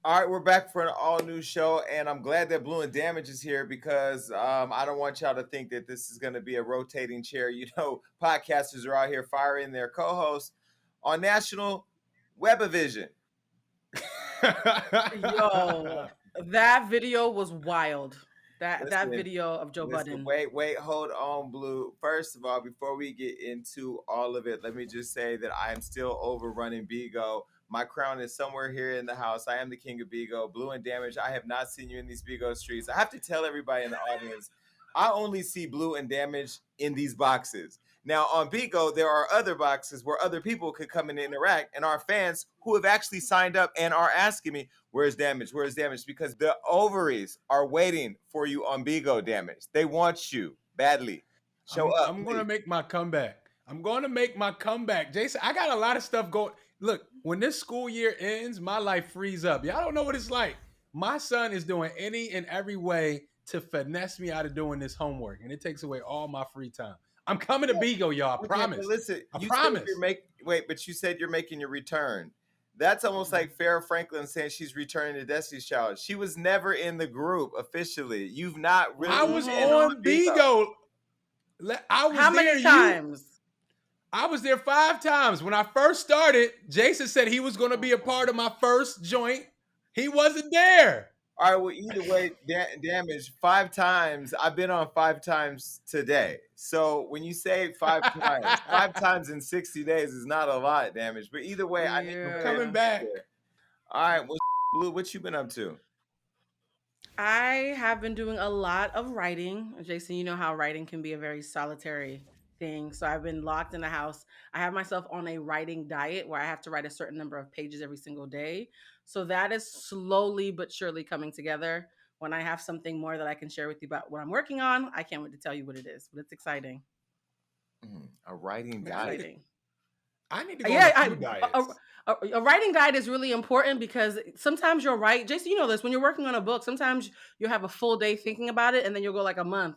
All right, we're back for an all-new show, and I'm glad that Blue and Damage is here because I don't want y'all to think that this is going to be a rotating chair. You know, podcasters are out here firing their co-hosts on National Webavision. Yo, that video was wild. That Listen, video of Joe listen, Budden. wait, hold on, Blue. First of all, before we get into all of it, let me just say that I am still overrunning Bigo. My crown is somewhere here in the house. I am the king of Bigo. Blue and Damage, I have not seen you in these Bigo streets. I have to tell everybody in the audience, I only see Blue and Damage in these boxes. Now, on Bigo, there are other boxes where other people could come and interact, and our fans who have actually signed up and are asking me, where's Damage? Where's Damage? Because the ovaries are waiting for you on Bigo, Damage. They want you badly. Show up. I'm going to make my comeback. I'm going to make my comeback. Jason, I got a lot of stuff going. Look, when this school year ends, my life frees up. Y'all don't know what it's like. My son is doing any and every way to finesse me out of doing this homework, and it takes away all my free time. I'm coming to Bigo, y'all. I promise. Listen, I you promise. but you said you're making your return. That's almost like Farrah Franklin saying she's returning to Destiny's Child. She was never in the group officially. You've not really. I was been on Bigo. How many times? I was there 5 times. When I first started, Jason said he was going to be a part of my first joint. He wasn't there. All right, well, either way, Damage 5 times. I've been on 5 times today. So when you say 5 times, 5 times in 60 days is not a lot, Damage. But either way, I need to coming back. All right, well, Blue, what you been up to? I have been doing a lot of writing. Jason, you know how writing can be a very solitary thing. So I've been locked in the house. I have myself on a writing diet where I have to write a certain number of pages every single day. So that is slowly but surely coming together. When I have something more that I can share with you about what I'm working on, I can't wait to tell you what it is, but it's exciting. A writing diet. I need to go on a few diets. A writing guide is really important because sometimes you'll write, Jason, you know this, when you're working on a book, sometimes you'll have a full day thinking about it and then you'll go like a month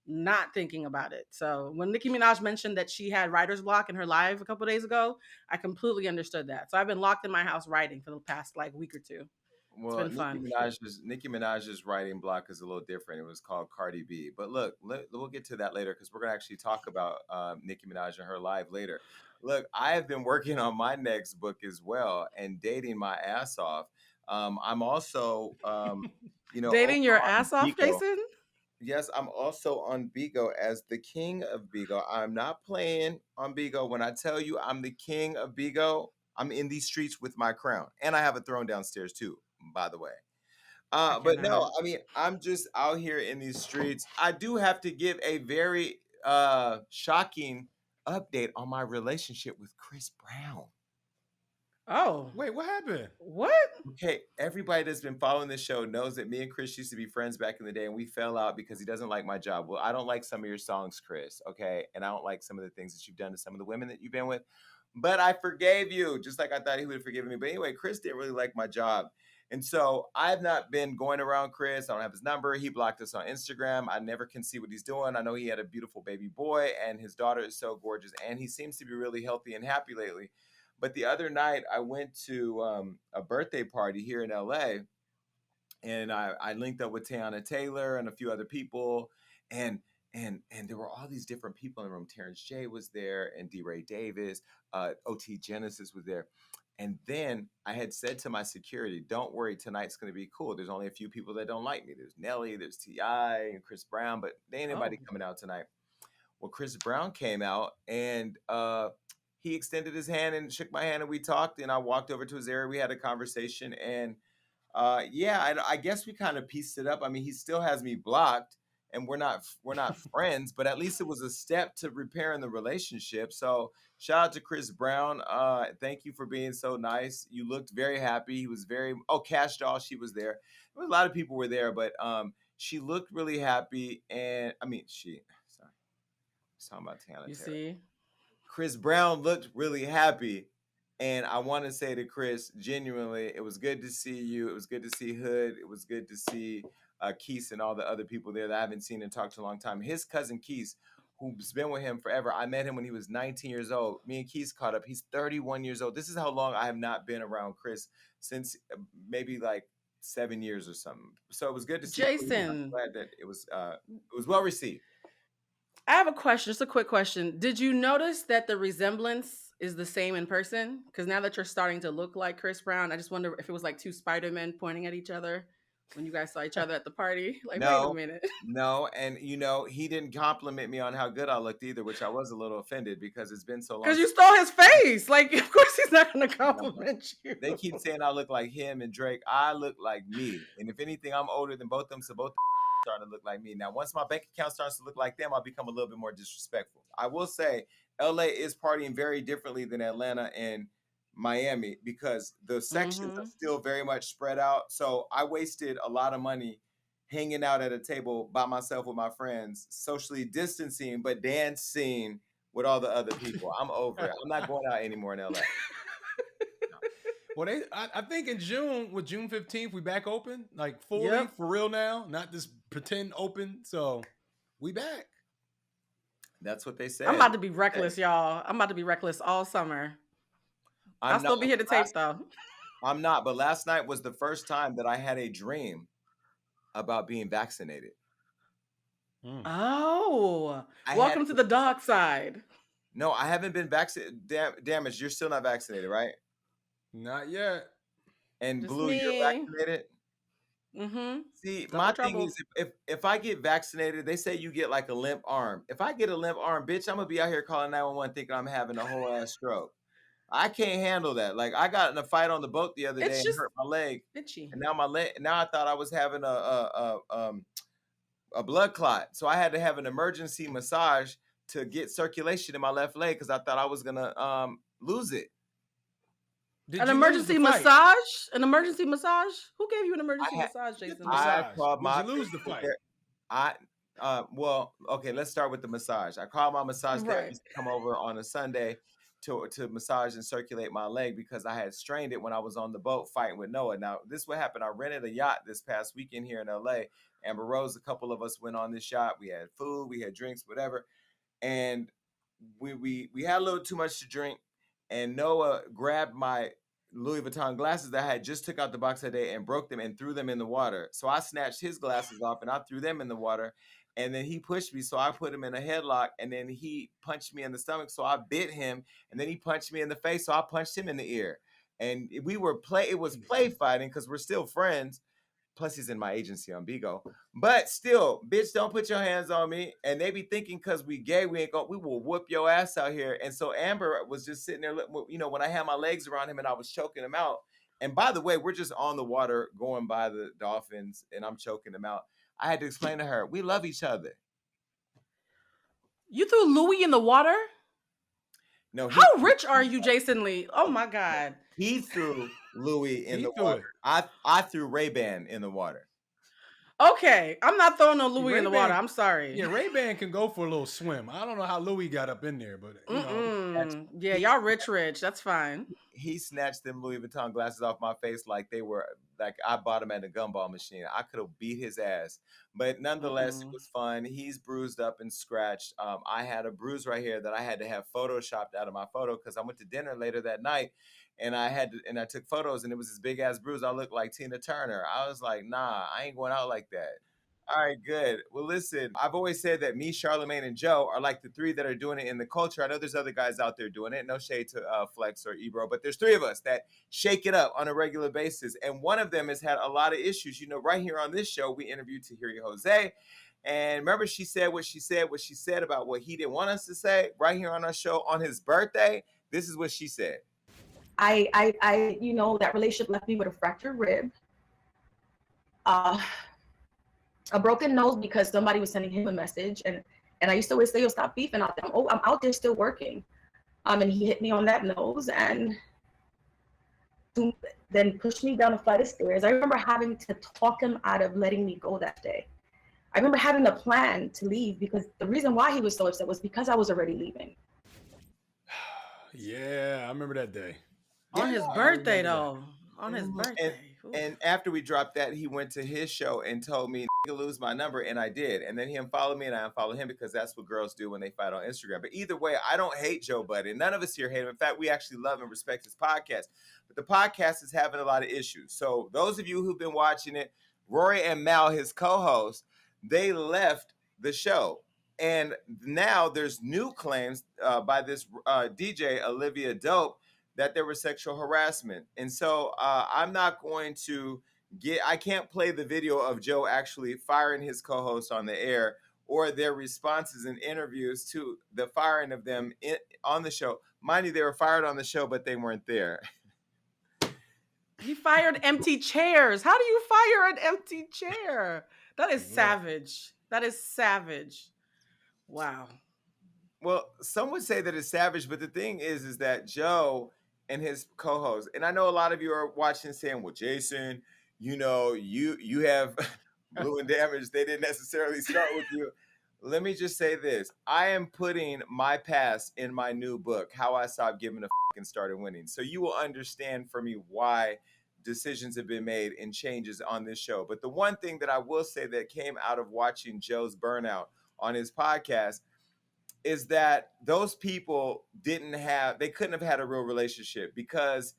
not thinking about it. So when Nicki Minaj mentioned that she had writer's block in her live a couple days ago, I completely understood that. So I've been locked in my house writing for the past like week or two. Well, it's been fun. Nicki Minaj's writing block is a little different. It was called Cardi B. But look, we'll get to that later because we're going to actually talk about Nicki Minaj and her live later. Look, I have been working on my next book as well and dating my ass off. I'm also, dating your ass off, Bigo. Jason? Yes, I'm also on Bigo as the king of Bigo. I'm not playing on Bigo. When I tell you I'm the king of Bigo, I'm in these streets with my crown. And I have a throne downstairs too, by the way. But no, I mean, I'm just out here in these streets. I do have to give a very shocking update on my relationship with Chris Brown. Oh. Wait, what happened? What? Okay, everybody that's been following this show knows that me and Chris used to be friends back in the day, and we fell out because he doesn't like my job. Well, I don't like some of your songs, Chris, okay? And I don't like some of the things that you've done to some of the women that you've been with. But I forgave you, just like I thought he would have forgiven me. But anyway, Chris didn't really like my job. And so I've not been going around Chris. I don't have his number. He blocked us on Instagram. I never can see what he's doing. I know he had a beautiful baby boy, and his daughter is so gorgeous, and he seems to be really healthy and happy lately. But the other night, I went to a birthday party here in LA, and I linked up with Teyana Taylor and a few other people, and there were all these different people in the room. Terrence J was there, and D. Ray Davis, OT Genesis was there. And then I had said to my security, don't worry, tonight's going to be cool. There's only a few people that don't like me. There's Nelly, there's T.I., and Chris Brown, but there ain't anybody coming out tonight. Well, Chris Brown came out, and he extended his hand and shook my hand, and we talked, and I walked over to his area. We had a conversation, and I guess we kind of pieced it up. I mean, he still has me blocked, and we're not friends, but at least it was a step to repairing the relationship. So shout out to Chris Brown. Thank you for being so nice. You looked very happy. He was Cash Doll, she was there. A lot of people were there, but she looked really happy, and I was talking about Teyana Taylor. You see? Chris Brown looked really happy. And I want to say to Chris, genuinely, it was good to see you. It was good to see Hood. It was good to see Keith and all the other people there that I haven't seen and talked to a long time. His cousin Keith, who's been with him forever. I met him when he was 19 years old. Me and Keys caught up. He's 31 years old. This is how long I have not been around Chris, since maybe like 7 years or something. So it was good to see. I'm Jason, glad that it was well received. I have a question, just a quick question. Did you notice that the resemblance is the same in person? Because now that you're starting to look like Chris Brown, I just wonder if it was like two Spider-Men pointing at each other when you guys saw each other at the party. Like, wait a No, minute. no, and he didn't compliment me on how good I looked either, which I was a little offended because it's been so long. Because you stole his face. Like, of course he's not going to compliment you. They keep saying I look like him and Drake. I look like me, and if anything, I'm older than both of them, so both starting to look like me. Now, once my bank account starts to look like them, I'll become a little bit more disrespectful. I will say, LA is partying very differently than Atlanta and Miami because the sections are still very much spread out. So I wasted a lot of money hanging out at a table by myself with my friends, socially distancing, but dancing with all the other people. I'm over it. I'm not going out anymore in LA. Well, I think in June, with June 15th, we back open, like fully for real now, not this pretend open. So we back. That's what they said. I'm about to be reckless, y'all. I'm about to be reckless all summer. I'll still be here to tape, though. I'm not, but last night was the first time that I had a dream about being vaccinated. Oh, welcome to the dark side. No, I haven't been vaccinated. Damage, you're still not vaccinated, right? Not yet. And just Blue, you're vaccinated? See, my thing is, if I get vaccinated, they say you get like a limp arm. If I get a limp arm, bitch, I'm going to be out here calling 911 thinking I'm having a whole ass stroke. I can't handle that. Like, I got in a fight on the boat the other day and hurt my leg. Itchy. And now I thought I was having a blood clot. So I had to have an emergency massage to get circulation in my left leg because I thought I was going to lose it. An emergency massage? An emergency massage? Who gave you an emergency massage, Jason? I called Did you lose the fight? Well, okay, let's start with the massage. I called my massage therapist to come over on a Sunday to massage and circulate my leg because I had strained it when I was on the boat fighting with Noah. Now, this is what happened. I rented a yacht this past weekend here in LA. Amber Rose, a couple of us went on this yacht. We had food, we had drinks, whatever. And we had a little too much to drink. And Noah grabbed my Louis Vuitton glasses that I had just took out the box that day and broke them and threw them in the water. So I snatched his glasses off and I threw them in the water. And then he pushed me, so I put him in a headlock. And then he punched me in the stomach, so I bit him. And then he punched me in the face, so I punched him in the ear. And it was play fighting because we're still friends. Plus, he's in my agency on Bigo. But still, bitch, don't put your hands on me. And they be thinking because we gay, we will whoop your ass out here. And so Amber was just sitting there, when I had my legs around him and I was choking him out. And by the way, we're just on the water going by the dolphins and I'm choking him out. I had to explain to her, we love each other. You threw Louis in the water? No. How rich are you, Jason Lee? Oh my God. He threw Louis in the water. I threw Ray-Ban in the water. Okay, I'm not throwing no Louis in the water. I'm sorry. Yeah, Ray-Ban can go for a little swim. I don't know how Louis got up in there, but yeah, y'all rich. That's fine. He snatched them Louis Vuitton glasses off my face like they were like I bought them at a gumball machine. I could have beat his ass, but nonetheless, it was fun. He's bruised up and scratched. I had a bruise right here that I had to have photoshopped out of my photo because I went to dinner later that night. And I took photos and it was this big ass bruise. I looked like Tina Turner. I was like, nah, I ain't going out like that. All right, good. Well, listen, I've always said that me, Charlamagne, and Joe are like the three that are doing it in the culture. I know there's other guys out there doing it. No shade to Flex or Ebro, but there's three of us that shake it up on a regular basis. And one of them has had a lot of issues. Right here on this show, we interviewed Tahiri Jose. And remember, she said what she said about what he didn't want us to say right here on our show on his birthday. This is what she said. That relationship left me with a fractured rib, a broken nose because somebody was sending him a message, and I used to always say, "Yo, stop beefing out there." I'm out there still working, and he hit me on that nose and then pushed me down a flight of stairs. I remember having to talk him out of letting me go that day. I remember having a plan to leave because the reason why he was so upset was because I was already leaving. Yeah, I remember that day. On his birthday, though. On his birthday. Oof. And after we dropped that, he went to his show and told me to lose my number, and I did. And then he unfollowed me, and I unfollowed him because that's what girls do when they fight on Instagram. But either way, I don't hate Joe Budden. None of us here hate him. In fact, we actually love and respect his podcast. But the podcast is having a lot of issues. So those of you who've been watching it, Rory and Mal, his co-host, they left the show. And now there's new claims by this DJ, Olivia Dope, that there was sexual harassment. And so I'm not going to I can't play the video of Joe actually firing his co-host on the air or their responses in interviews to the firing of them on the show. Mind you, they were fired on the show, but they weren't there. He fired empty chairs. How do you fire an empty chair? That is savage. That is savage. Wow. Well, some would say that it's savage, but the thing is that Joe and his co-host, and I know a lot of you are watching saying, well, Jason, you know, you have Blue and Damage. They didn't necessarily start with you. Let me just say this. I am putting my past in my new book, How I Stopped Giving a F and Started Winning. So you will understand for me why decisions have been made and changes on this show. But the one thing that I will say that came out of watching Joe's burnout on his podcast is that those people they couldn't have had a real relationship, because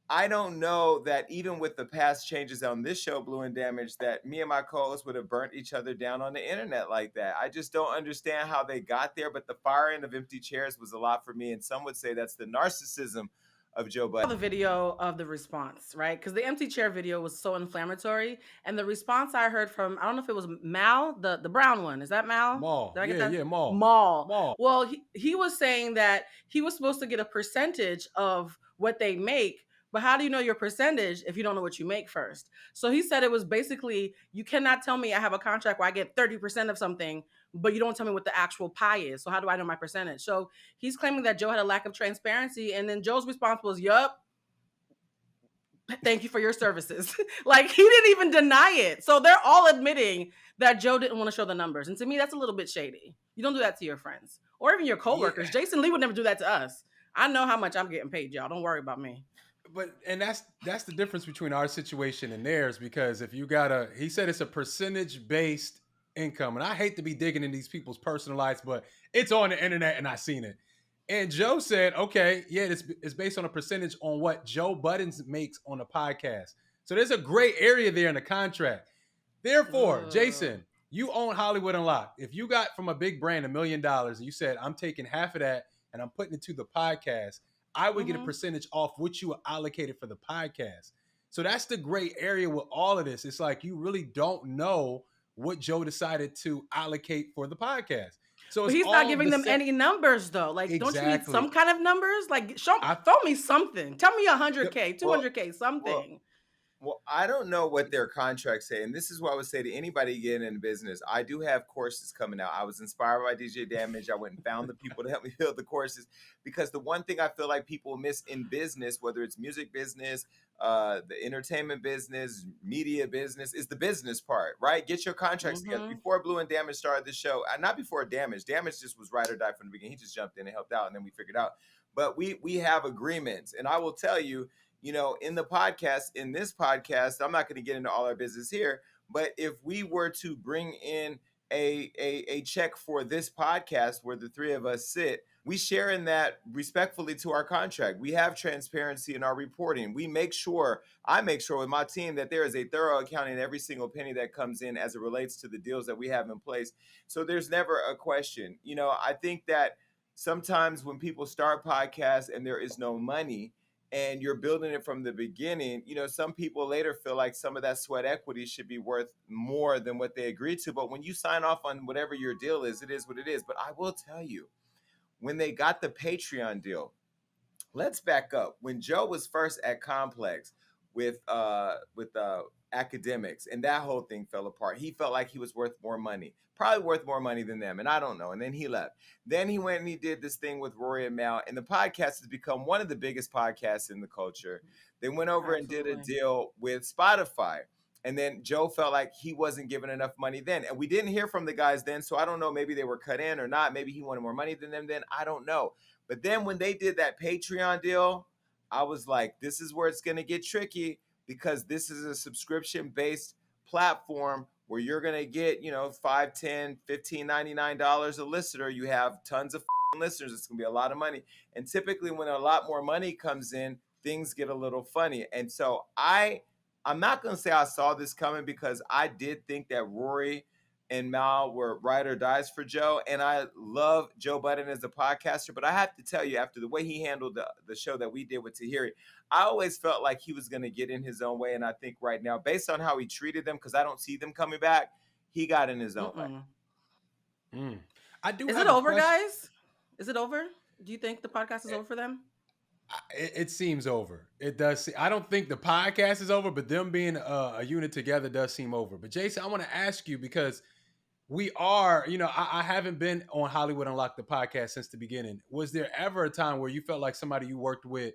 I don't know that even with the past changes on this show, Blue and Damage, that me and my co-hosts would have burnt each other down on the internet like that. I just don't understand how they got there, but the firing of empty chairs was a lot for me, and some would say that's the narcissism of Joe Budden. The video of the response, right? Because the empty chair video was so inflammatory, and the response I heard from, I don't know if it was Mal, the brown one. Is that Mal? Mal. Did I get that? Yeah, Mal. Mal. Well, he was saying that he was supposed to get a percentage of what they make, but how do you know your percentage if you don't know what you make first? So he said it was basically, you cannot tell me I have a contract where I get 30% of something, but you don't tell me what the actual pie is. So how do I know my percentage? So he's claiming that Joe had a lack of transparency, and then Joe's response was, yup, thank you for your services. Like, he didn't even deny it. So they're all admitting that Joe didn't want to show the numbers. And to me, that's a little bit shady. You don't do that to your friends or even your coworkers. Yeah. Jason Lee would never do that to us. I know how much I'm getting paid, y'all. Don't worry about me. And that's the difference between our situation and theirs, because if you he said it's a percentage-based income, and I hate to be digging in these people's personal lives, but it's on the internet and I seen it. And Joe said, okay, yeah, it's based on a percentage on what Joe Budden makes on the podcast. So there's a gray area there in the contract. Therefore, Jason, you own Hollywood Unlocked. If you got from a big brand $1 million and you said, I'm taking half of that and I'm putting it to the podcast, I would get a percentage off what you allocated for the podcast. So that's the gray area with all of this. It's like you really don't know what Joe decided to allocate for the podcast. So he's not giving them any numbers, though. Like, Don't you need some kind of numbers? Like, throw me something. Tell me 100K, 200K, something. Well, I don't know what their contracts say. And this is what I would say to anybody getting in business. I do have courses coming out. I was inspired by DJ Damage. I went and found the people to help me build the courses, because the one thing I feel like people miss in business, whether it's music business, the entertainment business, media business, is the business part, right? Get your contracts together. Before Blue and Damage started the show, not before Damage just was ride or die from the beginning. He just jumped in and helped out, and then we figured out. But we have agreements, and I will tell you, you know, in this podcast, I'm not going to get into all our business here, but if we were to bring in a check for this podcast where the three of us sit, we share in that respectfully to our contract. We have transparency in our reporting. I make sure with my team that there is a thorough accounting in every single penny that comes in as it relates to the deals that we have in place. So there's never a question. You know, I think that sometimes when people start podcasts and there is no money, and you're building it from the beginning, you know, some people later feel like some of that sweat equity should be worth more than what they agreed to. But when you sign off on whatever your deal is, it is what it is. But I will tell you, when they got the Patreon deal, let's back up. When Joe was first at Complex with academics, and that whole thing fell apart, he felt like he was worth more money, probably worth more money than them, and I don't know. And then he left. Then he went and he did this thing with Rory and Mal, and the podcast has become one of the biggest podcasts in the culture. They went over and did a deal with Spotify, and then Joe felt like he wasn't given enough money then, and we didn't hear from the guys then, so I don't know, maybe they were cut in or not, maybe he wanted more money than them then, I don't know. But then when they did that Patreon deal, I was like, this is where it's going to get tricky. because this is a subscription based platform where you're going to get, you know, 5, 10, 15, $99 a listener. You have tons of listeners. It's going to be a lot of money. And typically when a lot more money comes in, things get a little funny. And so I'm not going to say I saw this coming, because I did think that Rory and Mal were ride or dies for Joe. And I love Joe Budden as a podcaster, but I have to tell you, after the way he handled the show that we did with Tahiri, I always felt like he was going to get in his own way. And I think right now, based on how he treated them, because I don't see them coming back, he got in his own way. I do. Is it over, guys? Is it over? Do you think the podcast is over for them? It seems over. It does. I don't think the podcast is over, but them being a unit together does seem over. But Jason, I want to ask you, because we are, you know, I haven't been on Hollywood Unlocked, the podcast, since the beginning. Was there ever a time where you felt like somebody you worked with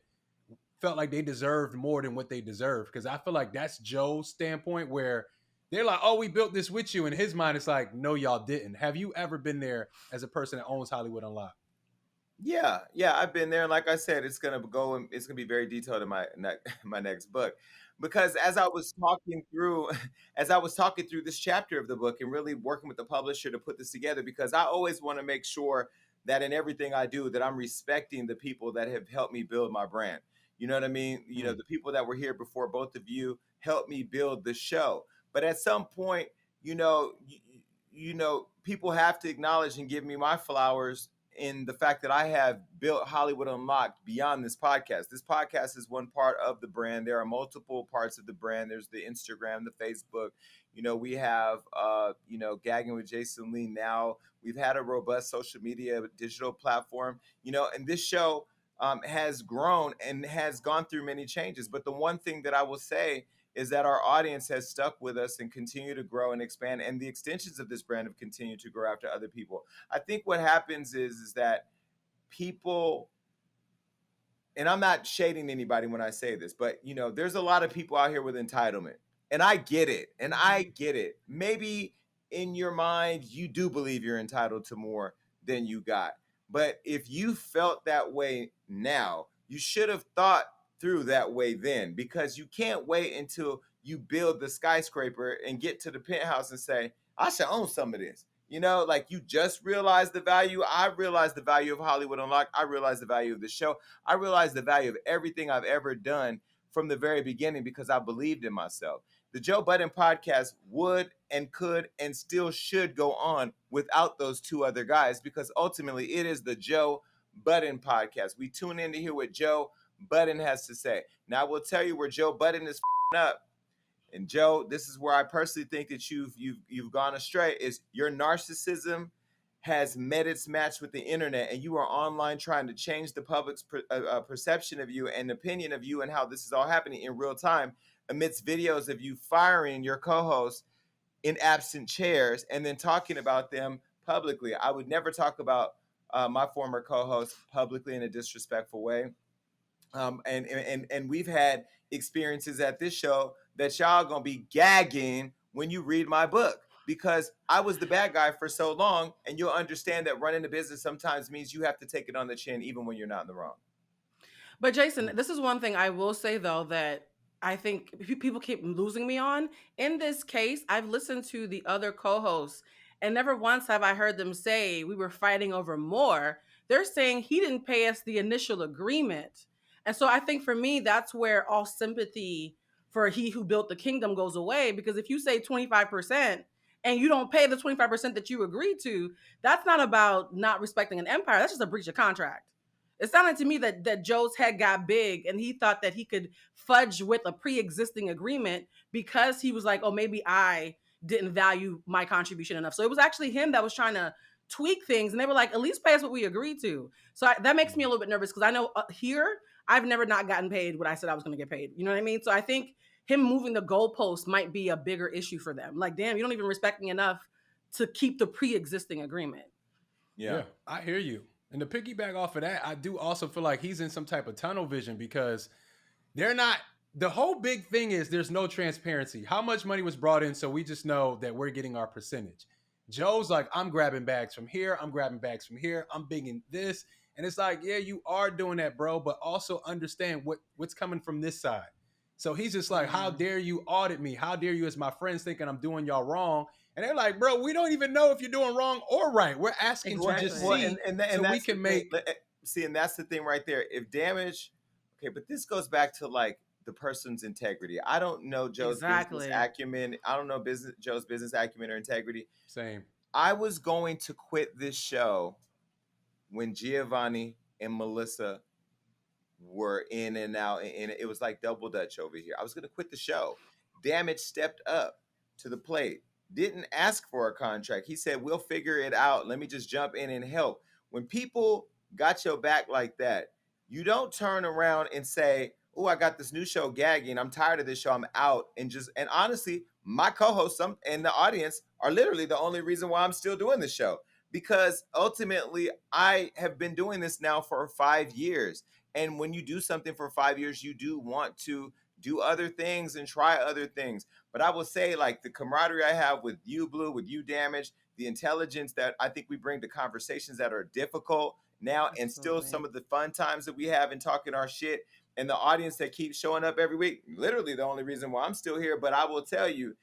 felt like they deserved more than what they deserve? Because I feel like that's Joe's standpoint, where they're like, oh, we built this with you. In his mind, it's like, no, y'all didn't. Have you ever been there as a person that owns Hollywood Unlocked? Yeah, I've been there. And like I said, it's gonna be very detailed in my next book. Because as I was talking through this chapter of the book and really working with the publisher to put this together, because I always want to make sure that in everything I do, that I'm respecting the people that have helped me build my brand. You know what I mean? You know, the people that were here before both of you helped me build the show. But at some point, you know, people have to acknowledge and give me my flowers in the fact that I have built Hollywood Unlocked beyond this podcast. This podcast is one part of the brand. There are multiple parts of the brand. There's the Instagram, the Facebook. You know, we have, Gagging with Jason Lee now. We've had a robust social media digital platform, you know, and this show has grown and has gone through many changes. But the one thing that I will say is that our audience has stuck with us and continue to grow and expand. And the extensions of this brand have continued to grow after other people. I think what happens is that people, and I'm not shading anybody when I say this, but, you know, there's a lot of people out here with entitlement. And I get it. Maybe in your mind, you do believe you're entitled to more than you got. But if you felt that way now, you should have thought through that way then, because you can't wait until you build the skyscraper and get to the penthouse and say, I should own some of this. You know, like, you just realized the value. I realized the value of Hollywood Unlocked. I realized the value of the show. I realized the value of everything I've ever done from the very beginning, because I believed in myself. The Joe Budden podcast would and could and still should go on without those two other guys, because ultimately it is the Joe Budden podcast. We tune in to hear what Joe Budden has to say. Now, I will tell you where Joe Budden is up. And Joe, this is where I personally think that you've gone astray, is your narcissism has met its match with the internet, and you are online trying to change the public's perception of you and opinion of you and how this is all happening in real time amidst videos of you firing your co-hosts in absent chairs and then talking about them publicly. I would never talk about my former co-host publicly in a disrespectful way. And we've had experiences at this show that y'all gonna be gagging when you read my book, because I was the bad guy for so long, and you'll understand that running a business sometimes means you have to take it on the chin even when you're not in the wrong. But Jason, this is one thing I will say, though, that I think people keep losing me on. In this case, I've listened to the other co-hosts, and never once have I heard them say we were fighting over more. They're saying he didn't pay us the initial agreement. And so I think for me, that's where all sympathy for he who built the kingdom goes away. Because if you say 25% and you don't pay the 25% that you agreed to, that's not about not respecting an empire. That's just a breach of contract. It sounded to me that Joe's head got big and he thought that he could fudge with a pre-existing agreement because he was like, oh, maybe I didn't value my contribution enough. So it was actually him that was trying to tweak things. And they were like, at least pay us what we agreed to. So that makes me a little bit nervous, because I know here, I've never not gotten paid what I said I was going to get paid. You know what I mean? So I think him moving the goalpost might be a bigger issue for them. Like, damn, you don't even respect me enough to keep the pre-existing agreement. Yeah, I hear you. And to piggyback off of that, I do also feel like he's in some type of tunnel vision, because they're not, the whole big thing is there's no transparency. How much money was brought in, so we just know that we're getting our percentage. Joe's like, I'm grabbing bags from here, I'm grabbing bags from here, I'm bigging this. And it's like, yeah, you are doing that, bro, but also understand what's coming from this side. So he's just like, how Mm. dare you audit me? How dare you, as my friends, thinking I'm doing y'all wrong? And they're like, bro, we don't even know if you're doing wrong or right. We're asking to just Exactly. Well, see and so we that's the can thing. make. See, and that's the thing right there. If damage, okay, but this goes back to like the person's integrity. I don't know Joe's business Exactly. acumen. I don't know Joe's business acumen or integrity. Same. I was going to quit this show when Giovanni and Melissa were in and out, and it was like double dutch over here. I was going to quit the show. Damage stepped up to the plate, didn't ask for a contract. He said, we'll figure it out. Let me just jump in and help. When people got your back like that, you don't turn around and say, oh, I got this new show gagging. I'm tired of this show. I'm out. And honestly, my co-hosts and the audience are literally the only reason why I'm still doing this show, because ultimately I have been doing this now for 5 years. And when you do something for 5 years, you do want to do other things and try other things. But I will say, like, the camaraderie I have with you, Blue, with you, Damage, the intelligence that I think we bring to conversations that are difficult now, and still some Absolutely. of the fun times that we have in talking our shit, and the audience that keeps showing up every week, literally the only reason why I'm still here. But I will tell you,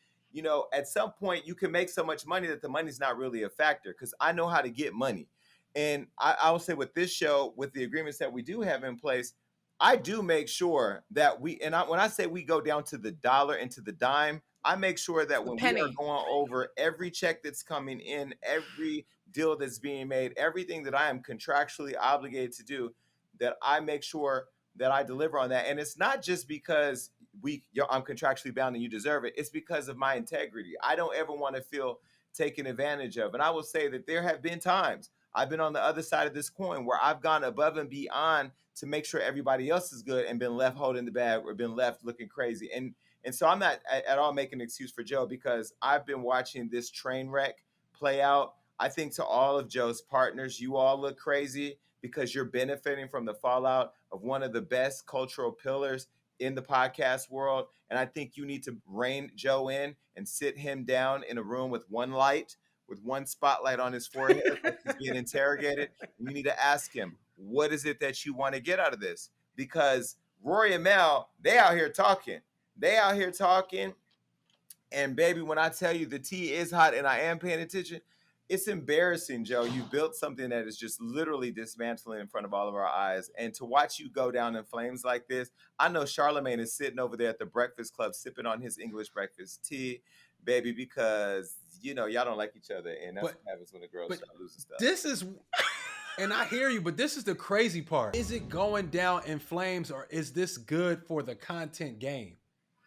at some point you can make so much money that the money's not really a factor, because I know how to get money. And I will say, with this show, with the agreements that we do have in place, I do make sure that when I say we go down to the dollar and to the dime, I make sure that The when we are penny. going over every check that's coming in, every deal that's being made, everything that I am contractually obligated to do, that I make sure that I deliver on that. And it's not just because I'm contractually bound and you deserve it. It's because of my integrity. I don't ever want to feel taken advantage of. And I will say that there have been times I've been on the other side of this coin where I've gone above and beyond to make sure everybody else is good and been left holding the bag or been left looking crazy. And so I'm not at all making an excuse for Joe, because I've been watching this train wreck play out. I think to all of Joe's partners, you all look crazy because you're benefiting from the fallout of one of the best cultural pillars in the podcast world. And I think you need to rein Joe in and sit him down in a room with one light, with one spotlight on his forehead, like he's being interrogated. And you need to ask him, what is it that you want to get out of this? Because Rory and Mel, they out here talking. And baby, when I tell you the tea is hot and I am paying attention, it's embarrassing, Joe. You built something that is just literally dismantling in front of all of our eyes. And to watch you go down in flames like this, I know Charlemagne is sitting over there at the Breakfast Club sipping on his English breakfast tea, baby, because, y'all don't like each other. And that's what happens when the girls start losing stuff. This is, and I hear you, but this is the crazy part. Is it going down in flames, or is this good for the content game?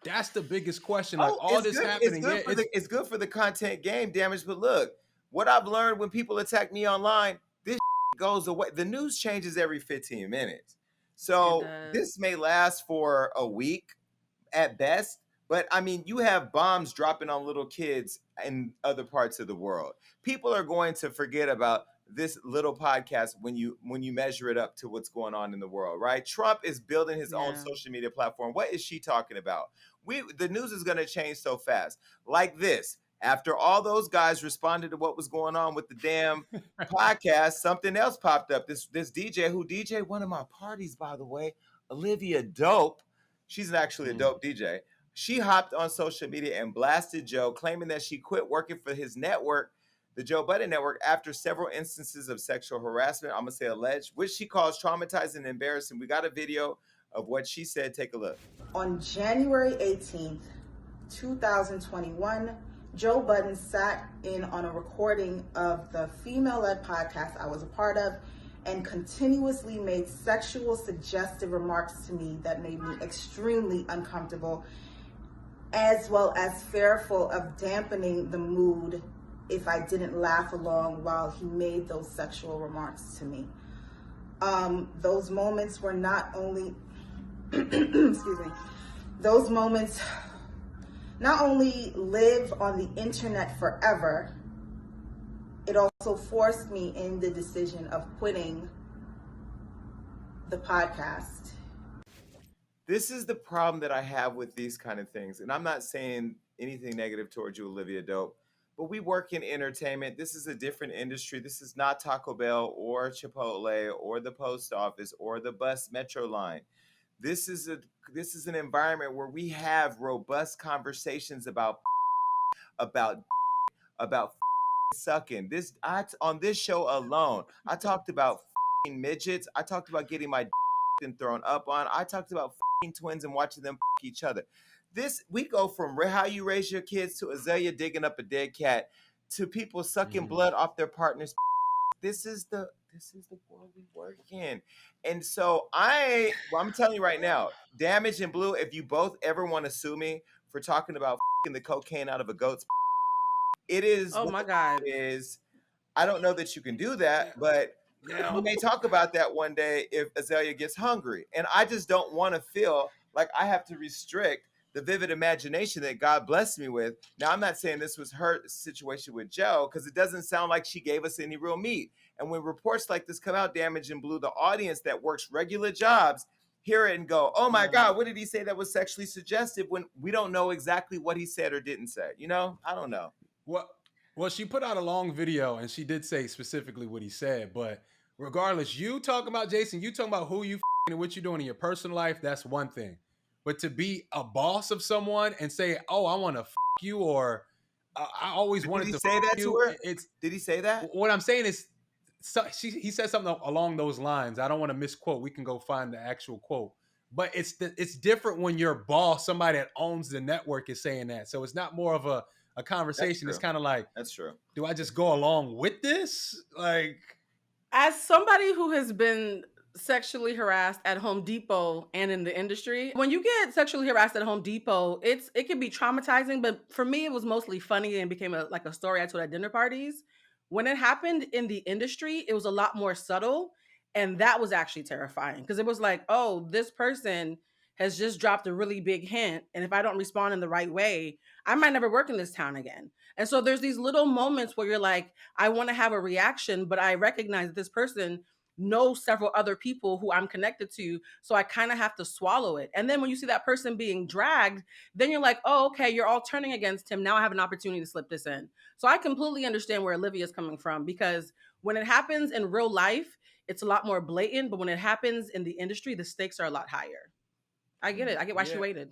That's the biggest question. Like, all this happening. It's good for the content game, Damage. But look, what I've learned when people attack me online, this goes away. The news changes every 15 minutes. So this may last for a week at best. But I mean, you have bombs dropping on little kids in other parts of the world. People are going to forget about this little podcast when you measure it up to what's going on in the world, right? Trump is building his own social media platform. What is she talking about? The news is going to change so fast. Like this. After all those guys responded to what was going on with the damn podcast, something else popped up. This DJ who DJed one of my parties, by the way, Olivia Dope. She's actually a dope DJ. She hopped on social media and blasted Joe, claiming that she quit working for his network, the Joe Budden Network, after several instances of sexual harassment, I'm going to say alleged, which she calls traumatizing and embarrassing. We got a video of what she said. Take a look. On January 18th, 2021, Joe Budden sat in on a recording of the female-led podcast I was a part of and continuously made sexual suggestive remarks to me that made me extremely uncomfortable, as well as fearful of dampening the mood if I didn't laugh along while he made those sexual remarks to me. Those moments were not only, excuse me, those moments not only live on the internet forever, it also forced me in the decision of quitting the podcast. This is the problem that I have with these kind of things. And I'm not saying anything negative towards you, Olivia Dope, but we work in entertainment. This is a different industry. This is not Taco Bell or Chipotle or the post office or the bus metro line. This is an environment where we have robust conversations about about sucking. On this show alone, I talked about midgets. I talked about getting my thrown up on. I talked about twins and watching them each other. We go from how you raise your kids to Azalea digging up a dead cat to people sucking blood off their partners. This is the world we work in. And so I'm telling you right now, Damage and Blue, if you both ever want to sue me for talking about the cocaine out of a goat's, it is Oh my God. is I don't know that you can do that, but Yeah. we may talk about that one day if Azalea gets hungry. And I just don't want to feel like I have to restrict the vivid imagination that God blessed me with. Now, I'm not saying this was her situation with Joe, because it doesn't sound like she gave us any real meat. And when reports like this come out, Damage and Blue, the audience that works regular jobs hear it and go, oh my God, what did he say that was sexually suggestive, when we don't know exactly what he said or didn't say? You know, I don't know. Well, she put out a long video and she did say specifically what he said. But regardless, you talking about Jason, you talking about who you and what you're doing in your personal life, that's one thing. But to be a boss of someone and say, "Oh, I want to you," or "I always wanted Did he to say that you," to her? it's Did he say that? what I'm saying is, he said something along those lines. I don't want to misquote. We can go find the actual quote. But it's different when your boss, somebody that owns the network, is saying that. So it's not more of a conversation. It's kind of like, that's true. Do I just go along with this? Like, As somebody who has been sexually harassed at Home Depot and in the industry, when you get sexually harassed at Home Depot, it can be traumatizing, but for me it was mostly funny and became a story I told at dinner parties. When it happened in the industry, it was a lot more subtle, and that was actually terrifying, because it was like, oh, this person has just dropped a really big hint, and if I don't respond in the right way, I might never work in this town again. And so there's these little moments where you're like, I want to have a reaction, but I recognize that this person knows several other people who I'm connected to. So I kind of have to swallow it. And then when you see that person being dragged, then you're like, oh, okay, you're all turning against him. Now I have an opportunity to slip this in. So I completely understand where Olivia's coming from, because when it happens in real life, it's a lot more blatant. But when it happens in the industry, the stakes are a lot higher. I get it. I get why she waited.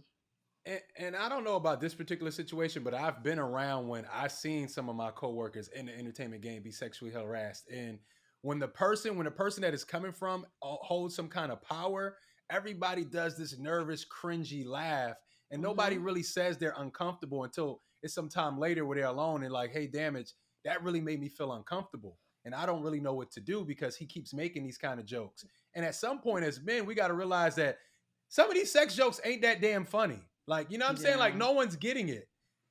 And I don't know about this particular situation, but I've been around when I've seen some of my coworkers in the entertainment game be sexually harassed. And when the person that is coming from holds some kind of power, everybody does this nervous, cringy laugh. And nobody really says they're uncomfortable until it's some time later where they're alone and like, hey, Damage, that really made me feel uncomfortable. And I don't really know what to do because he keeps making these kind of jokes. And at some point as men, we got to realize that some of these sex jokes ain't that damn funny. Like, you know what I'm saying? Like, no one's getting it.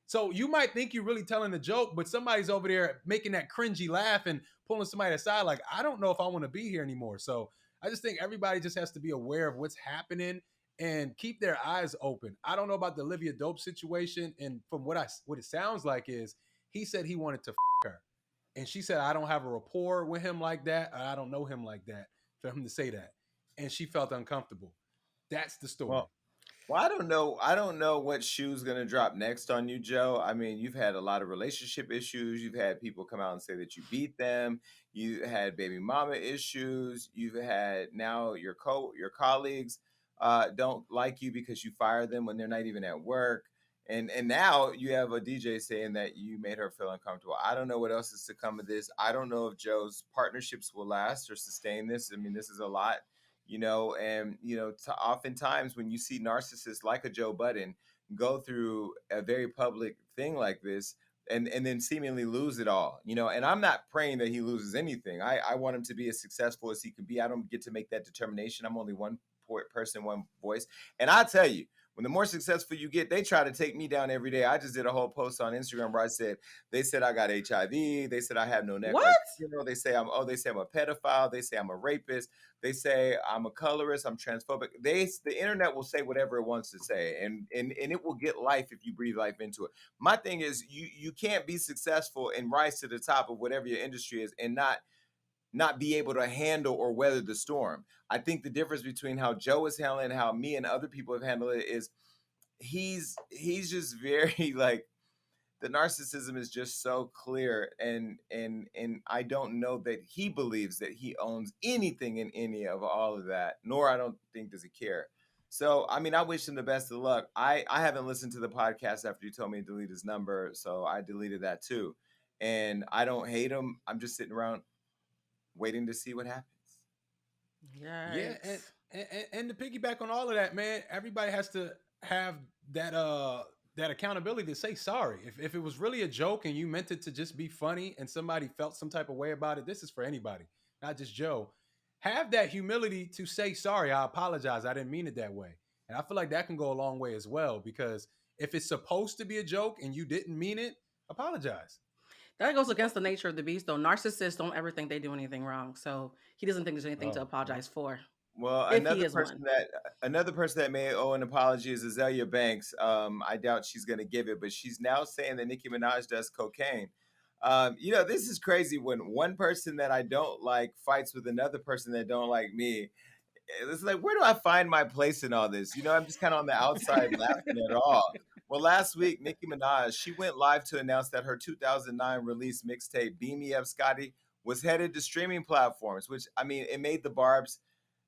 So you might think you're really telling the joke, but somebody's over there making that cringy laugh and pulling somebody aside. Like, I don't know if I want to be here anymore. So I just think everybody just has to be aware of what's happening and keep their eyes open. I don't know about the Olivia Dope situation. And from what it sounds like is he said he wanted to her. And she said, I don't have a rapport with him like that. Or I don't know him like that for him to say that. And she felt uncomfortable. That's the story. Well, I don't know. I don't know what shoe's gonna drop next on you, Joe. I mean, you've had a lot of relationship issues. You've had people come out and say that you beat them. You had baby mama issues. You've had now your colleagues don't like you because you fire them when they're not even at work. And now you have a DJ saying that you made her feel uncomfortable. I don't know what else is to come of this. I don't know if Joe's partnerships will last or sustain this. I mean, this is a lot. And oftentimes when you see narcissists like a Joe Budden go through a very public thing like this and then seemingly lose it all, and I'm not praying that he loses anything. I want him to be as successful as he can be. I don't get to make that determination. I'm only one person, one voice. And I'll tell you, when the more successful you get, they try to take me down every day. I just did a whole post on Instagram where they said I got HIV. They said I have no neck. What? They say I'm a pedophile. They say I'm a rapist. They say I'm a colorist. I'm transphobic. The internet will say whatever it wants to say, and it will get life if you breathe life into it. My thing is, you can't be successful and rise to the top of whatever your industry is and not be able to handle or weather the storm. I think the difference between how Joe is handling and how me and other people have handled it is he's just very like, the narcissism is just so clear, and I don't know that he believes that he owns anything in any of all of that, nor I don't think does he care. So, I mean, I wish him the best of luck. I haven't listened to the podcast after you told me to delete his number, so I deleted that too. And I don't hate him. I'm just sitting around waiting to see what happens. Yeah, Yikes. and to piggyback on all of that, man, everybody has to have that that accountability to say sorry. If it was really a joke and you meant it to just be funny and somebody felt some type of way about it, this is for anybody, not just Joe. Have that humility to say sorry. I apologize. I didn't mean it that way. And I feel like that can go a long way as well because if it's supposed to be a joke and you didn't mean it, apologize. That goes against the nature of the beast, though. Narcissists don't ever think they do anything wrong. So he doesn't think there's anything to Oh, well. apologize for, Well, if he is one. another person that may owe an apology is Azalea Banks. I doubt she's going to give it, but she's now saying that Nicki Minaj does cocaine. This is crazy when one person that I don't like fights with another person that don't like me. It's like, where do I find my place in all this? I'm just kind of on the outside laughing at it all. Well, last week, Nicki Minaj, she went live to announce that her 2009 release mixtape, Beam Me Up Scotty, was headed to streaming platforms, which, I mean, it made the Barbs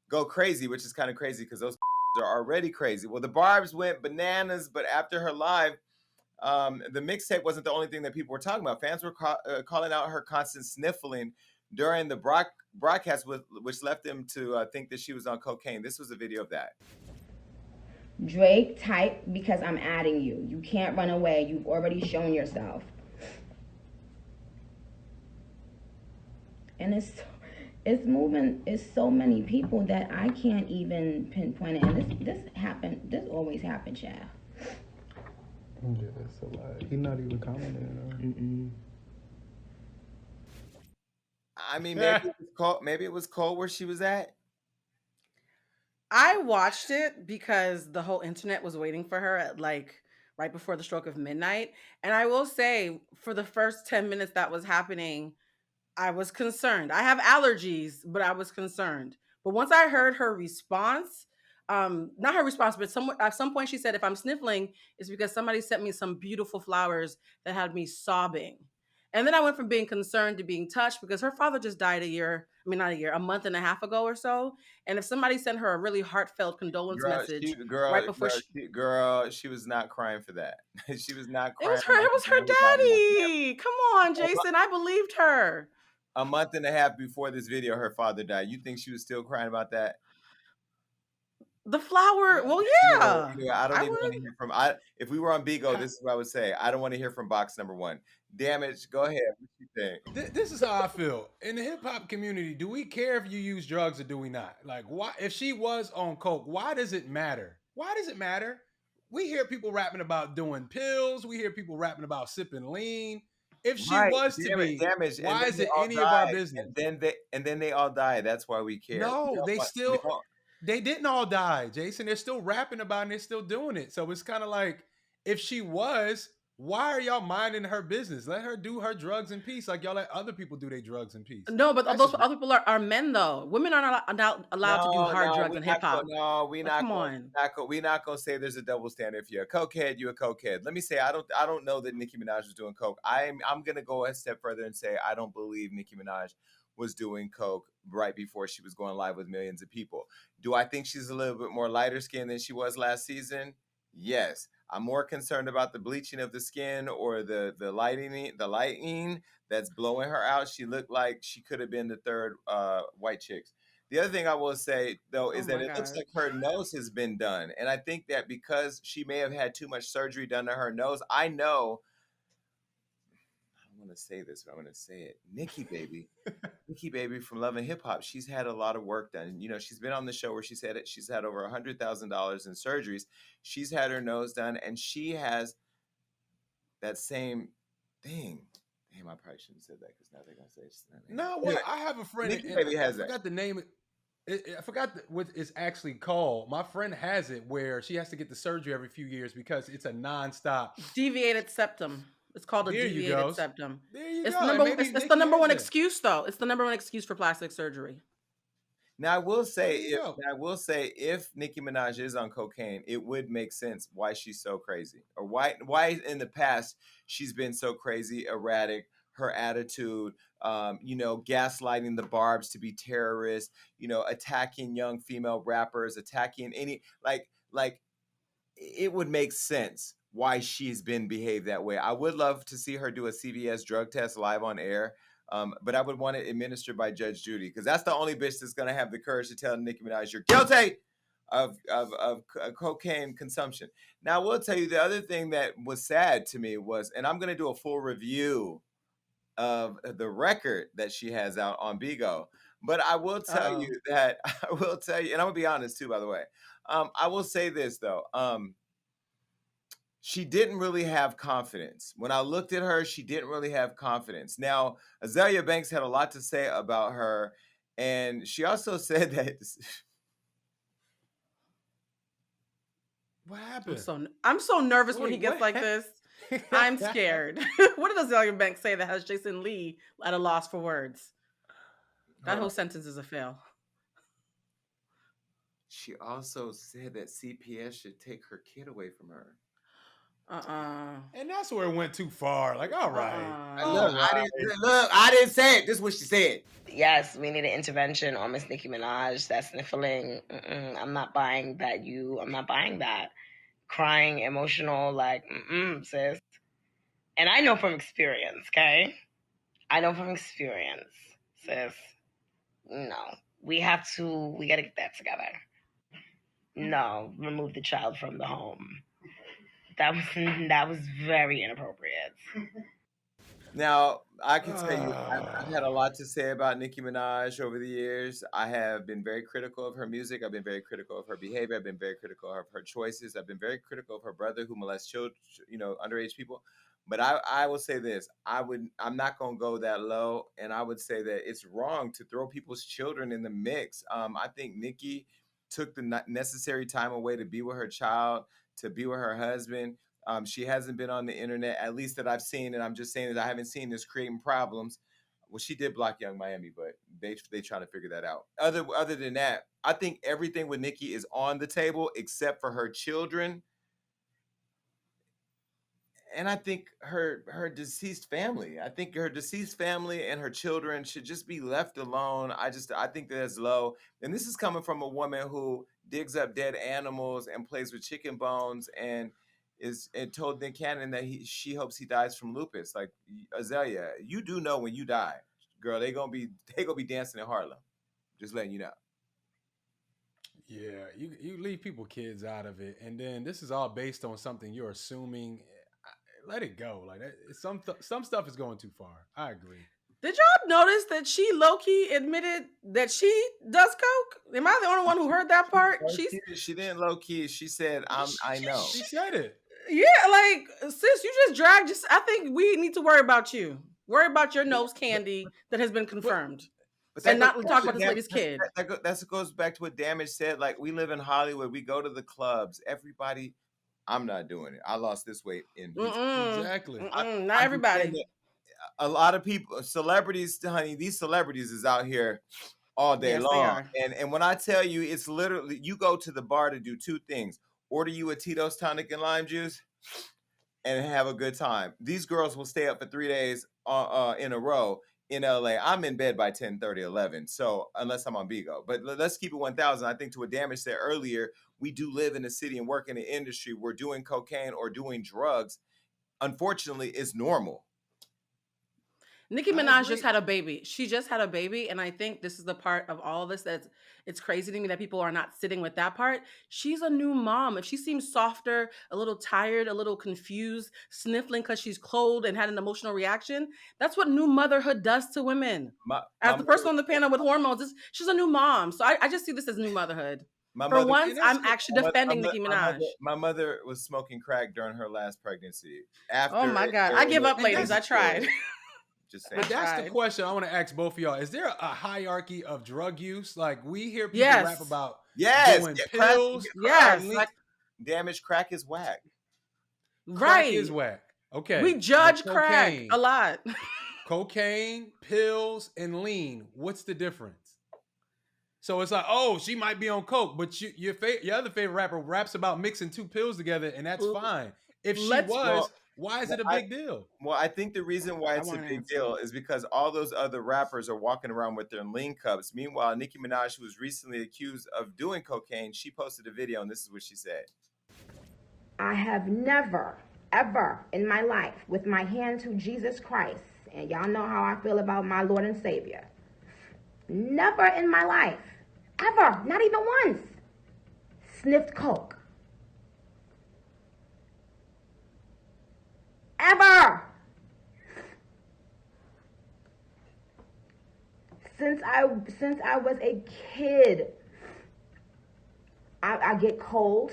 go crazy, which is kind of crazy because those are already crazy. Well, the Barbs went bananas, but after her live, the mixtape wasn't the only thing that people were talking about. Fans were calling out her constant sniffling during the broadcast, which left them to think that she was on cocaine. This was a video of that. Drake, type because I'm adding you. You can't run away. You've already shown yourself. And it's moving. It's so many people that I can't even pinpoint it. And this happened. This always happened, child. Yeah, that's a lot. He's not even commenting. I mean, maybe it was cold where she was at. I watched it because the whole internet was waiting for her at right before the stroke of midnight. And I will say, for the first 10 minutes that was happening, I was concerned. I have allergies, but I was concerned. But once I heard her response, not her response, but at some point she said, if I'm sniffling, it's because somebody sent me some beautiful flowers that had me sobbing. And then I went from being concerned to being touched because her father just died a month and a half ago or so. And if somebody sent her a really heartfelt condolence message right before she was not crying for that. She was not it crying. was her daddy. Come on, Jason. I believed her. A month and a half before this video, her father died. You think she was still crying about that? The flower. Well, yeah. I don't even want to hear from. If we were on Bigo, this is what I would say. I don't want to hear from box number one. Damage. Go ahead. What you think? This is how I feel. In the hip hop community, do we care if you use drugs or do we not? Like, why? If she was on coke, why does it matter? Why does it matter? We hear people rapping about doing pills. We hear people rapping about sipping lean. If she was to be damaged, why is it any of our business? And then they all die. That's why we care. No, they didn't all die, Jason. They're still rapping about it and they're still doing it. So it's kind of like, if she was, why are y'all minding her business? Let her do her drugs in peace, like y'all let other people do their drugs in peace. No, but those other people are men, though. Women are not allowed to do hard drugs in hip hop. No, we're not gonna say there's a double standard. If you're a cokehead, you're a cokehead. Let me say, I don't know that Nicki Minaj was doing coke. I'm gonna go a step further and say I don't believe Nicki Minaj was doing coke right before she was going live with millions of people. Do I think she's a little bit more lighter skinned than she was last season? Yes. I'm more concerned about the bleaching of the skin or the lighting that's blowing her out. She looked like she could have been the third white chicks. The other thing I will say, though, is that it looks like her nose has been done. And I think that because she may have had too much surgery done to her nose, I know, I don't want to say this, but I'm going to say it. Nicki Baby from Love and Hip Hop, she's had a lot of work done. She's been on the show where she said it. She's had over $100,000 in surgeries. She's had her nose done, and she has that same thing. Damn, I probably shouldn't have said that because now they're gonna say it's not. No, well, I have a friend. Nicki Baby has that. I forgot the name. I forgot what it's actually called. My friend has it where she has to get the surgery every few years because it's a nonstop deviated septum. It's called a deviated septum. There you it's go. It's the number one excuse, though. It's the number one excuse for plastic surgery. Now, I will say, if Nicki Minaj is on cocaine, it would make sense why she's so crazy, or why in the past she's been so crazy, erratic, her attitude, gaslighting the Barbs to be terrorists, attacking young female rappers, attacking any like it would make sense why she's been behaved that way. I would love to see her do a CVS drug test live on air. But I would want it administered by Judge Judy, because that's the only bitch that's gonna have the courage to tell Nicki Minaj you're guilty of cocaine consumption. Now, I will tell you the other thing that was sad to me was, and I'm gonna do a full review of the record that she has out on Bigo. But I will tell Uh-oh. you that I will tell you, and I'm gonna be honest too, by the way. I will say this though. She didn't really have confidence. When I looked at her, she didn't really have confidence. Now, Azalea Banks had a lot to say about her, and she also said that. What happened? I'm so nervous when Wait, he gets what? like this. I'm scared. What did Azalea Banks say that has Jason Lee at a loss for words? That whole sentence is a fail. She also said that CPS should take her kid away from her. And that's where it went too far. Like, all right. Look, I didn't say it. This is what she said. Yes, we need an intervention on Miss Nicki Minaj. That sniffling. I'm not buying that. I'm not buying that. Crying, emotional, like, sis. And I know from experience, okay? I know from experience, sis. No, we gotta get that together. No, remove the child from the home. That was very inappropriate. Now, I can tell you, I've had a lot to say about Nicki Minaj over the years. I have been very critical of her music. I've been very critical of her behavior. I've been very critical of her choices. I've been very critical of her brother who molests children, underage people. But I will say this: I'm not gonna go that low, and I would say that it's wrong to throw people's children in the mix. I think Nicki took the necessary time away to be with her child, to be with her husband. She hasn't been on the internet, at least that I've seen, and I'm just saying that I haven't seen this creating problems. Well, she did block Young Miami, but they trying to figure that out. Other than that, I think everything with Nicki is on the table except for her children. And I think her deceased family. I think her deceased family and her children should just be left alone. I think that's low. And this is coming from a woman who digs up dead animals and plays with chicken bones and told Nick Cannon that she hopes he dies from lupus. Like, Azalea, you do know when you die, girl, they gonna be dancing in Harlem. Just letting you know. Yeah, you leave people kids out of it, and then this is all based on something you're assuming. Let it go. Like some stuff is going too far. I agree. Did y'all notice that she low-key admitted that she does coke? Am I the only one who heard that part? She didn't low-key. She said, I know. She said it. Yeah, like, sis, you just dragged. I think we need to worry about you. Worry about your nose candy that has been confirmed. And not talk about this lady's kid. That goes back to what Damage said. Like, we live in Hollywood. We go to the clubs. Everybody, I'm not doing it. I lost this weight in exactly. Not everybody. A lot of people, celebrities, honey, these celebrities is out here all day long. And when I tell you, it's literally, you go to the bar to do two things. Order you a Tito's tonic and lime juice and have a good time. These girls will stay up for 3 days in a row in LA. I'm in bed by 10:30, 11. So unless I'm on Bigo. But let's keep it 1,000. I think to what Damage said earlier, we do live in a city and work in an industry where doing cocaine or doing drugs, unfortunately, is normal. Nicki Minaj just had a baby. She just had a baby. And I think this is the part of all of this it's crazy to me that people are not sitting with that part. She's a new mom. If she seems softer, a little tired, a little confused, sniffling because she's cold and had an emotional reaction, that's what new motherhood does to women. As the person on the panel with hormones, she's a new mom. So I just see this as new motherhood. For once, I'm actually defending Nicki Minaj. My mother was smoking crack during her last pregnancy. Oh my God. I give up, ladies. I tried. Just saying. But that's the question I want to ask both of y'all. Is there a hierarchy of drug use? Like, we hear people rap about doing pills. Like, Damage, crack is whack. Crack is whack. Okay. We judge crack a lot. Cocaine, pills, and lean. What's the difference? So it's like, oh, she might be on coke, but your other favorite rapper raps about mixing two pills together, and that's fine. If she was, Why is it a I, big deal? well, I think the reason why I it's a want an big answer. deal is because all those other rappers are walking around with their lean cups. Meanwhile, Nicki Minaj, who was recently accused of doing cocaine, she posted a video, and this is what she said. I have never, ever in my life, with my hand to Jesus Christ, and y'all know how I feel about my Lord and Savior, never in my life, ever, not even once, sniffed coke. Ever. Since I was a kid, I get cold,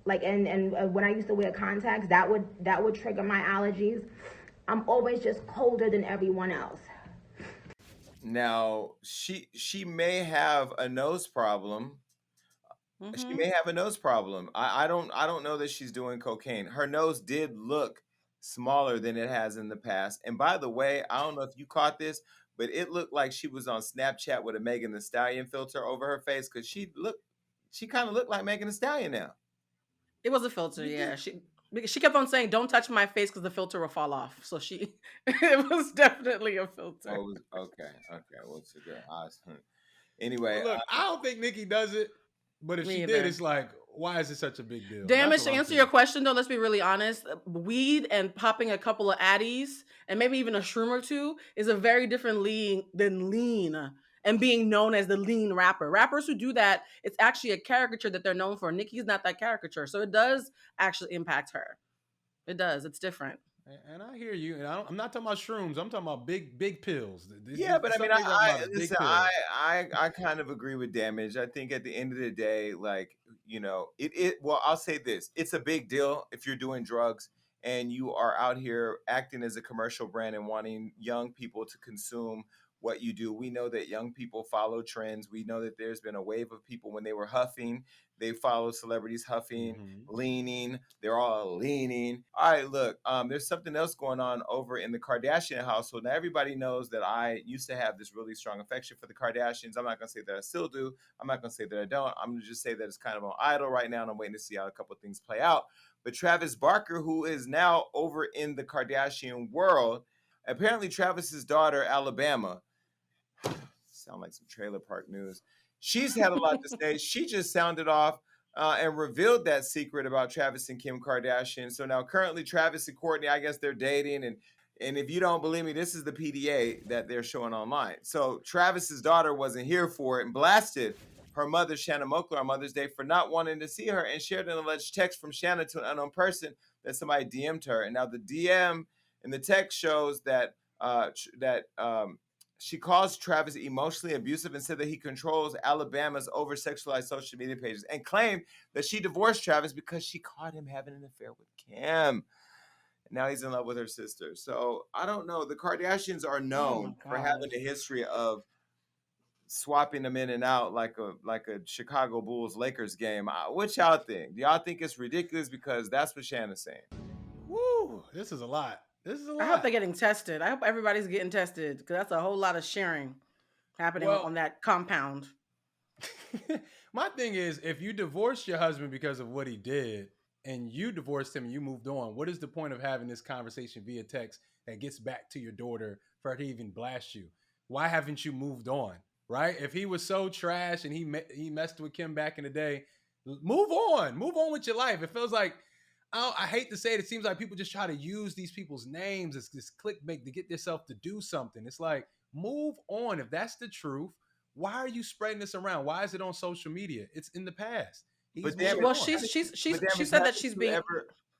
like and when I used to wear contacts, that would trigger my allergies. I'm always just colder than everyone else. Now, she may have a nose problem. She may have a nose problem. I don't know that she's doing cocaine. Her nose did look smaller than it has in the past. And by the way, I don't know if you caught this, but it looked like she was on Snapchat with a Megan Thee Stallion filter over her face because she kind of looked like Megan Thee Stallion now. It was a filter, yeah. She kept on saying, "Don't touch my face because the filter will fall off." So it was definitely a filter. Oh, okay. What's it good? Anyway, Look, I don't think Nicki does it, but if Me she either. did, it's like, why is it such a big deal? Damage, That's to what I'm answer saying. your question though, let's be really honest. Weed and popping a couple of Addies and maybe even a shroom or two is a very different lean than lean and being known as the lean rapper. Rappers who do that, it's actually a caricature that they're known for. Nicki's not that caricature. So it does actually impact her. It does. It's different. And I hear you. And I'm not talking about shrooms. I'm talking about big pills. Yeah, but I mean, Some niggas talking about big listen, pills. I kind of agree with Damage. I think at the end of the day, like, you know, well, I'll say this. It's a big deal if you're doing drugs and you are out here acting as a commercial brand and wanting young people to consume what you do. We know that young people follow trends. We know that there's been a wave of people when they were huffing, they follow celebrities huffing, leaning. They're all leaning. All right, look, there's something else going on over in the Kardashian household. Now, everybody knows that I used to have this really strong affection for the Kardashians. I'm not going to say that I still do. I'm not going to say that I don't. I'm going to just say that it's kind of on idle right now, and I'm waiting to see how a couple of things play out. But Travis Barker, who is now over in the Kardashian world, apparently Travis's daughter, Alabama, sound like some trailer park news. She's had a lot to say. She just sounded off and revealed that secret about Travis and Kim Kardashian. So now currently Travis and Kourtney, I guess they're dating. And if you don't believe me, this is the PDA that they're showing online. So Travis's daughter wasn't here for it and blasted her mother, Shanna Moakler, on Mother's Day for not wanting to see her and shared an alleged text from Shanna to an unknown person that somebody DM'd her. And now the DM and the text shows that she calls Travis emotionally abusive and said that he controls Alabama's over-sexualized social media pages and claimed that she divorced Travis because she caught him having an affair with Kim. Now he's in love with her sister. So I don't know. The Kardashians are known for having a history of swapping them in and out like a Chicago Bulls Lakers game. What y'all think? Do y'all think it's ridiculous? Because that's what Shanna's saying. Woo, this is a lot. I hope they're getting tested. I hope everybody's getting tested because that's a whole lot of sharing happening on that compound. My thing is, if you divorced your husband because of what he did and you divorced him and you moved on, what is the point of having this conversation via text that gets back to your daughter for her to even blast you? Why haven't you moved on, right? If he was so trash and he messed with Kim back in the day, move on. Move on with your life. It feels like, I hate to say it, it seems like people just try to use these people's names as this clickbait to get themselves to do something. It's like, move on. If that's the truth, why are you spreading this around? Why is it on social media? It's in the past. She said that she's being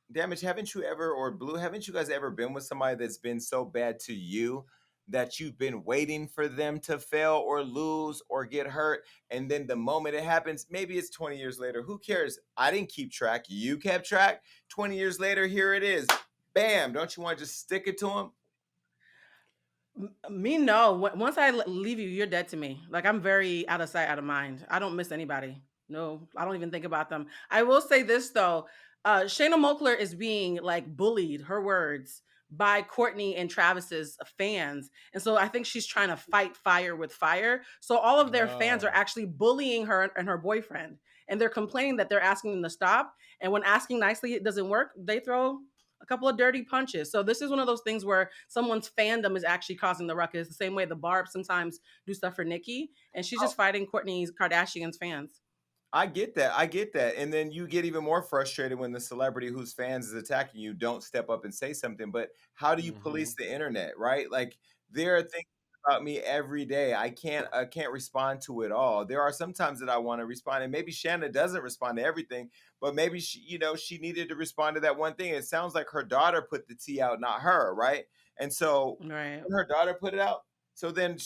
Damage. Haven't you ever, or Blue, haven't you guys ever been with somebody that's been so bad to you that you've been waiting for them to fail or lose or get hurt, and then the moment it happens, maybe it's 20 years later, who cares? I didn't keep track, you kept track. 20 years later, here it is. Bam. Don't you want to just stick it to them? Me, no. Once I leave you, you're dead to me. Like, I'm very out of sight, out of mind. I don't miss anybody. No, I don't even think about them. I will say this though, Shayna Moakler is being like bullied, her words, by Kourtney and Travis's fans. And so I think she's trying to fight fire with fire. So all of their fans are actually bullying her and her boyfriend. And they're complaining that they're asking them to stop. And when asking nicely it doesn't work, they throw a couple of dirty punches. So this is one of those things where someone's fandom is actually causing the ruckus, the same way the Barb sometimes do stuff for Nicki, and she's just fighting Kourtney Kardashian's fans. I get that. I get that. And then you get even more frustrated when the celebrity whose fans is attacking you don't step up and say something. But how do you police the internet, right? Like there are things about me every day. I can't respond to it all. There are some times that I want to respond, and maybe Shanna doesn't respond to everything, but maybe she needed to respond to that one thing. It sounds like her daughter put the tea out, not her, right? And so Right. when her daughter put it out, so then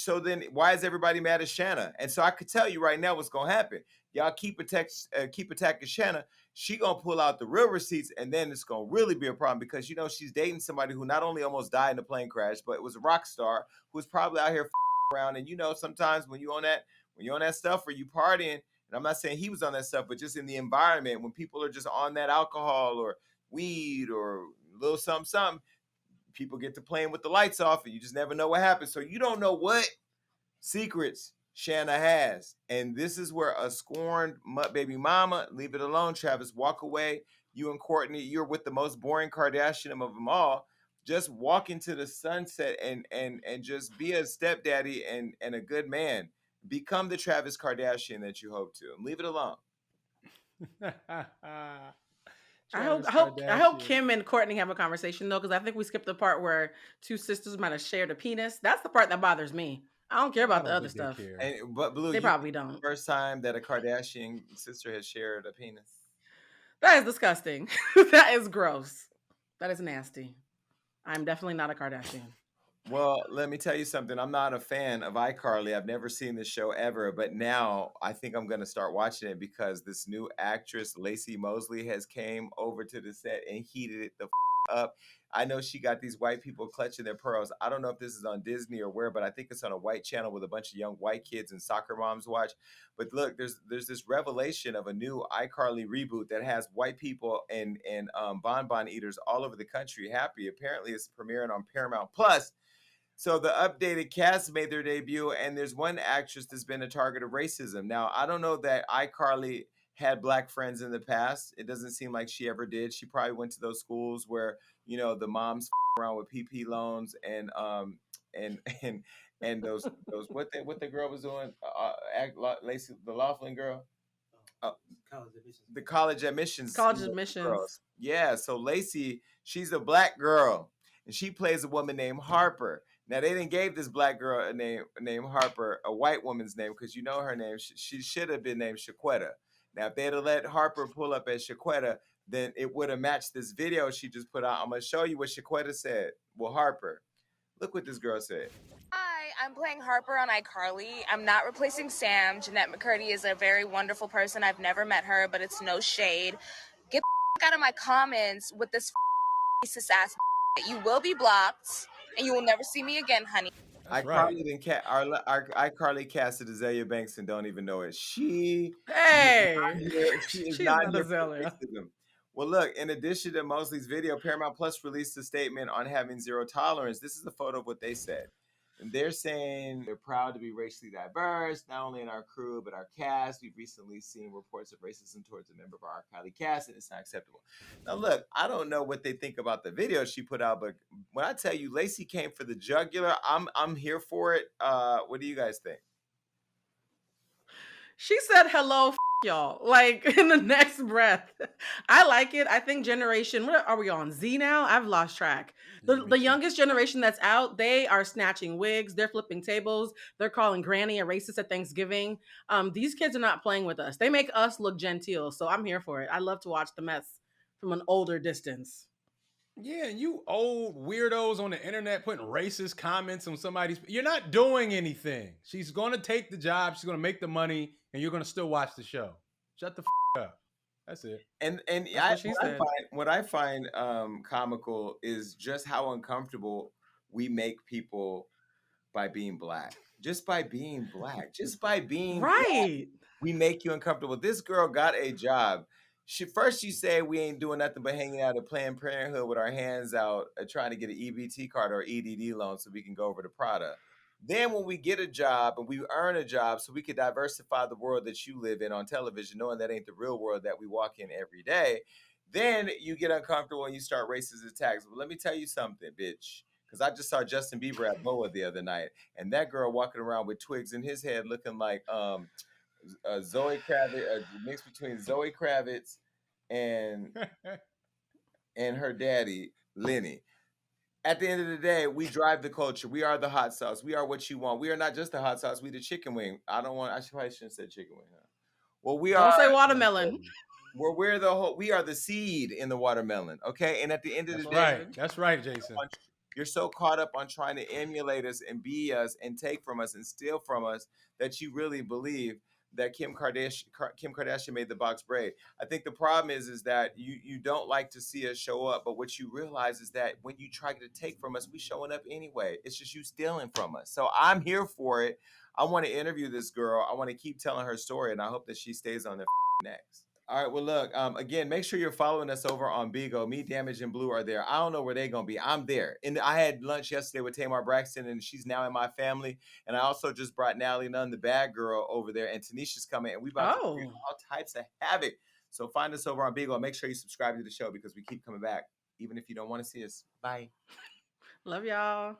why is everybody mad at Shanna? And so I could tell you right now what's gonna happen. Y'all keep attacking Shanna. She gonna pull out the real receipts, and then it's gonna really be a problem because she's dating somebody who not only almost died in a plane crash, but was a rock star who's probably out here around. And sometimes when you on that stuff or you partying, and I'm not saying he was on that stuff, but just in the environment when people are just on that alcohol or weed or a little something, people get to playing with the lights off, and you just never know what happens. So you don't know what secrets Shanna has. And this is where a scorned baby mama, leave it alone, Travis, walk away. You and Kourtney, you're with the most boring Kardashian of them all. Just walk into the sunset and just be a stepdaddy and a good man. Become the Travis Kardashian that you hope to. And leave it alone. I hope Kim and Kourtney have a conversation though, because I think we skipped the part where two sisters might have shared a penis. That's the part that bothers me. I don't care about the other stuff. But Blue, they probably don't. First time that a Kardashian sister has shared a penis. That is disgusting. That is gross. That is nasty. I'm definitely not a Kardashian. Well, let me tell you something. I'm not a fan of iCarly. I've never seen this show ever, but now I think I'm going to start watching it because this new actress, Lacey Mosley, has came over to the set and heated it the up. I know she got these white people clutching their pearls. I don't know if this is on Disney or where, but I think it's on a white channel with a bunch of young white kids and soccer moms watch. But look, there's this revelation of a new iCarly reboot that has white people and bonbon eaters all over the country happy. Apparently, it's premiering on Paramount Plus. So the updated cast made their debut, and there's one actress that's been a target of racism. Now, I don't know that iCarly had black friends in the past. It doesn't seem like she ever did. She probably went to those schools where, the moms around with PP loans and those what the girl was doing, Lacey, the Laughlin girl. The college admissions girls. Yeah, so Lacey, she's a black girl, and she plays a woman named Harper. Now, they didn't give this black girl a name named Harper, a white woman's name, because her name, she should have been named Shaquetta. Now, if they'd have let Harper pull up as Shaquetta, then it would have matched this video she just put out. I'm going to show you what Shaquetta said. Well, Harper, look what this girl said. Hi, I'm playing Harper on iCarly. I'm not replacing Sam. Jeanette McCurdy is a very wonderful person. I've never met her, but it's no shade. Get the out of my comments with this racist ass. You will be blocked, and you will never see me again, honey. iCarly casted Azalea Banks and don't even know it. She is not Azalea. Well, look, in addition to Mosley's video, Paramount Plus released a statement on having zero tolerance. This is a photo of what they said. And they're saying they're proud to be racially diverse, not only in our crew, but our cast. We've recently seen reports of racism towards a member of our iCarly cast, and it's not acceptable. Now, look, I don't know what they think about the video she put out, but when I tell you Lacey came for the jugular, I'm here for it. What do you guys think? She said, hello, y'all, like in the next breath. I like it. I think generation, what are we on, Z now? I've lost track. The youngest generation that's out, they are snatching wigs. They're flipping tables. They're calling Granny a racist at Thanksgiving. These kids are not playing with us. They make us look genteel. So I'm here for it. I love to watch the mess from an older distance. Yeah, you old weirdos on the internet putting racist comments on somebody's. You're not doing anything. She's going to take the job. She's going to make the money, and you're going to still watch the show. Shut the up. That's it. And what I find comical is just how uncomfortable we make people by being black. Just by being black. Just by being right. Black, we make you uncomfortable. This girl got a job. She said we ain't doing nothing but hanging out at Planned Parenthood with our hands out, trying to get an EBT card or EDD loan so we can go over to Prada. Then when we get a job and we earn a job so we could diversify the world that you live in on television, knowing that ain't the real world that we walk in every day, Then you get uncomfortable and you start racist attacks. But let me tell you something, bitch. Because I just saw Justin Bieber at Boa the other night, and that girl walking around with twigs in his head, looking like Zoe Kravitz, a mix between Zoe Kravitz and her daddy Lenny. At the end of the day, we drive the culture. We are the hot sauce. We are what you want. We are not just the hot sauce. We the chicken wing. I probably shouldn't have said chicken wing. Huh? Well, we Don't are. say watermelon. We're the whole. We are the seed in the watermelon. Okay, and at the end of the day, That's right, Jason. You're so caught up on trying to emulate us and be us and take from us and steal from us that you really believe that Kim Kardashian made the box braid. I think the problem is that you don't like to see us show up, but what you realize is that when you try to take from us, we showing up anyway. It's just you stealing from us. So I'm here for it. I want to interview this girl. I want to keep telling her story, and I hope that she stays on the next. All right, well, look, again, make sure you're following us over on Bigo. Me, Damage, and Blue are there. I don't know where they're going to be. I'm there. And I had lunch yesterday with Tamar Braxton, and she's now in my family. And I also just brought Natalie Nunn, the bad girl, over there. And Tanisha's coming, and we about to create all types of havoc. So find us over on Bigo. Make sure you subscribe to the show because we keep coming back, even if you don't want to see us. Bye. Love y'all.